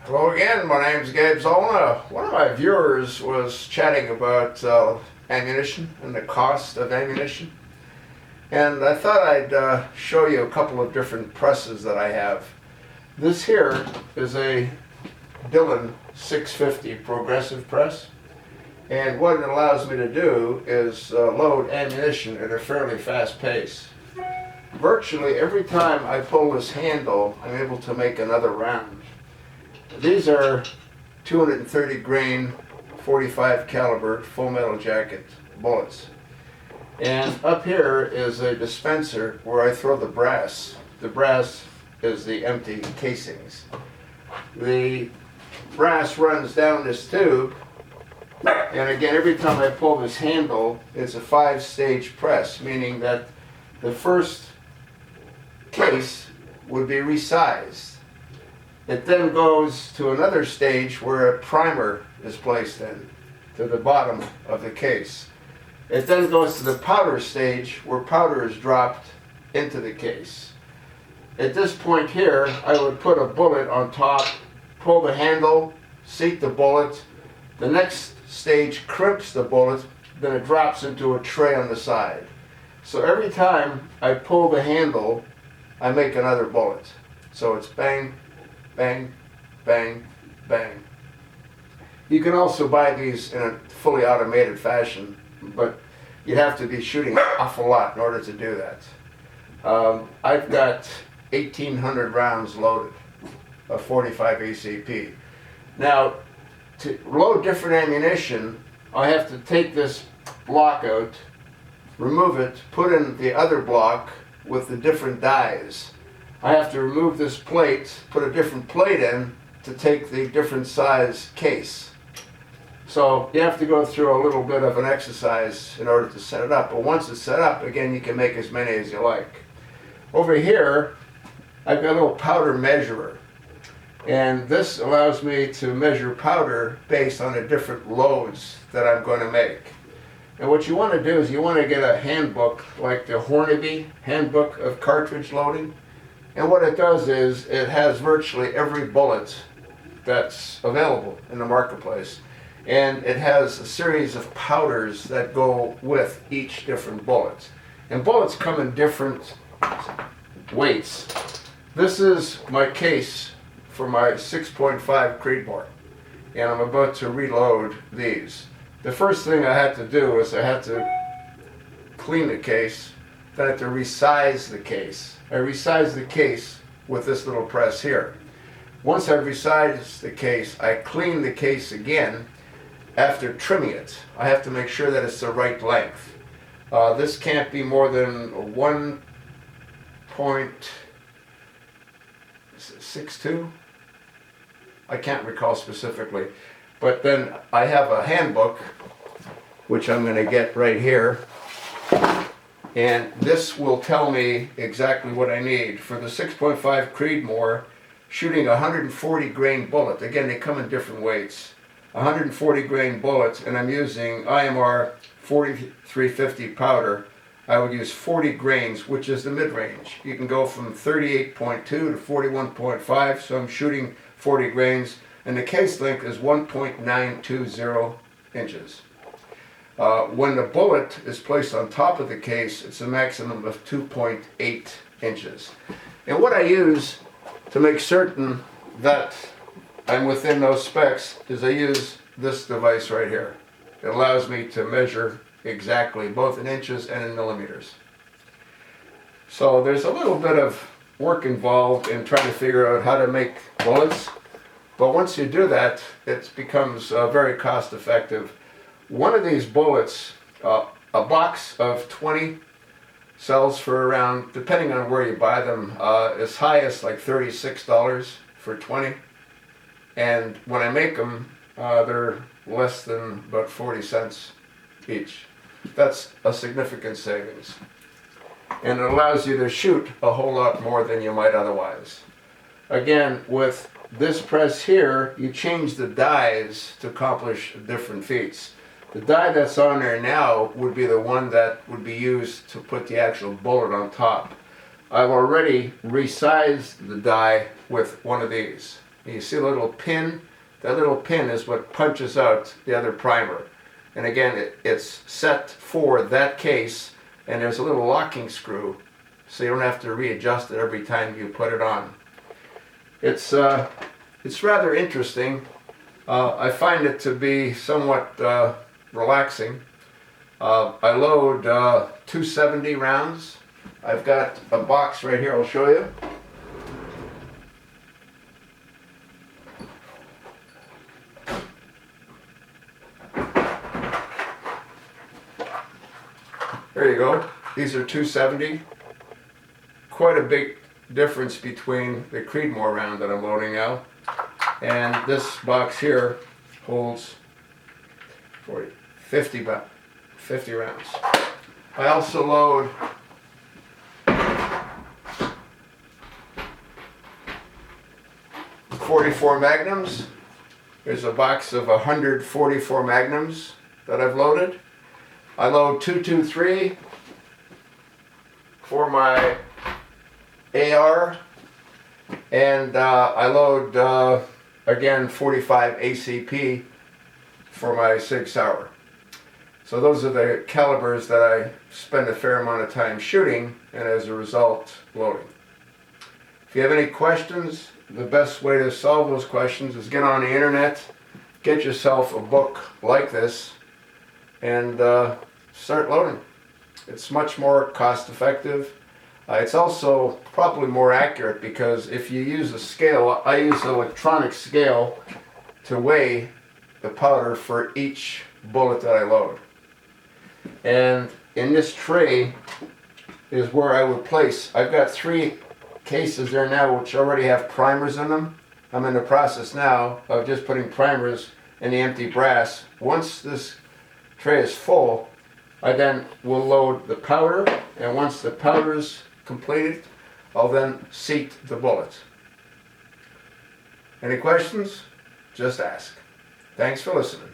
Hello again, my name's Zolna. One of my viewers was chatting about ammunition and the cost of ammunition. And I thought I'd show you a couple of different presses that I have. This here is a Dillon 650 progressive press. And what it allows me to do is load ammunition at a fairly fast pace. Virtually every time I pull this handle, I'm able to make another round. These are 230 grain 45 caliber full metal jacket bullets. And up here is a dispenser where I throw the brass. The brass is the empty casings. The brass runs down this tube, and again, every time I pull this handle, it's a 5-stage press, meaning that the first case would be resized. It then goes to another stage where a primer is placed in, to the bottom of the case. It then goes to the powder stage where powder is dropped into the case. At this point here, I would put a bullet on top, pull the handle, seat the bullet. The next stage crimps the bullet, then it drops into a tray on the side. So every time I pull the handle, I make another bullet. So it's bang, bang, bang, bang. You can also buy these in a fully automated fashion, but you have to be shooting an awful lot in order to do that. I've got 1,800 rounds loaded of 45 ACP. Now, to load different ammunition, I have to take this block out, remove it, put in the other block with the different dies. I have to remove this plate, put a different plate in to take the different size case. So you have to go through a little bit of an exercise in order to set it up. But once it's set up, again, you can make as many as you like. Over here, I've got a little powder measurer. And this allows me to measure powder based on the different loads that I'm going to make. And what you want to do is you want to get a handbook like the Hornby Handbook of Cartridge Loading. And what it does is it has virtually every bullet that's available in the marketplace. And it has a series of powders that go with each different bullet. And bullets come in different weights. This is my case for my 6.5 Creedmoor, and I'm about to reload these. The first thing I had to do is I had to clean the case, then I had to resize the case. I resized the case with this little press here. Once I resized the case, I cleaned the case again after trimming it. I have to make sure that it's the right length. This can't be more than 1.62. I can't recall specifically, but then I have a handbook, which I'm going to get right here, and this will tell me exactly what I need for the 6.5 Creedmoor, shooting a 140 grain bullet. Again, they come in different weights. 140 grain bullets, and I'm using IMR 4350 powder. I would use 40 grains, which is the mid-range. You can go from 38.2 to 41.5, so I'm shooting 40 grains, and the case length is 1.920 inches. When the bullet is placed on top of the case, it's a maximum of 2.8 inches. And what I use to make certain that I'm within those specs is I use this device right here. It allows me to measure exactly, both in inches and in millimeters. So there's a little bit of work involved in trying to figure out how to make bullets, but once you do that, it becomes very cost effective. One of these bullets, a box of 20 sells for around, depending on where you buy them, as high as like $36 for 20, and when I make them, they're less than about 40 cents each. That's a significant savings. And it allows you to shoot a whole lot more than you might otherwise. Again, with this press here, you change the dies to accomplish different feats. The die that's on there now would be the one that would be used to put the actual bullet on top. I've already resized the die with one of these. And you see a little pin. That little pin is what punches out the other primer. And again, it's set for that case, and there's a little locking screw, so you don't have to readjust it every time you put it on. It's rather interesting. I find it to be somewhat relaxing. I load 270 rounds. I've got a box right here, I'll show you. There you go. These are 270. Quite a big difference between the Creedmoor round that I'm loading now. And this box here holds 50 rounds. I also load .44 Magnums. There's a box of 144 Magnums that I've loaded. I load 223 for my AR, and I load again 45 ACP for my Sig Sauer. So those are the calibers that I spend a fair amount of time shooting, and as a result, loading. If you have any questions, the best way to solve those questions is get on the internet, get yourself a book like this, and start loading. It's much more cost effective. It's also probably more accurate, because if you use a scale, I use an electronic scale to weigh the powder for each bullet that I load. And in this tray is where I would place. I've got 3 cases there now which already have primers in them. I'm in the process now of just putting primers in the empty brass. Once this tray is full, I then will load the powder, and once the powder is completed, I'll then seat the bullet. Any questions? Just ask. Thanks for listening.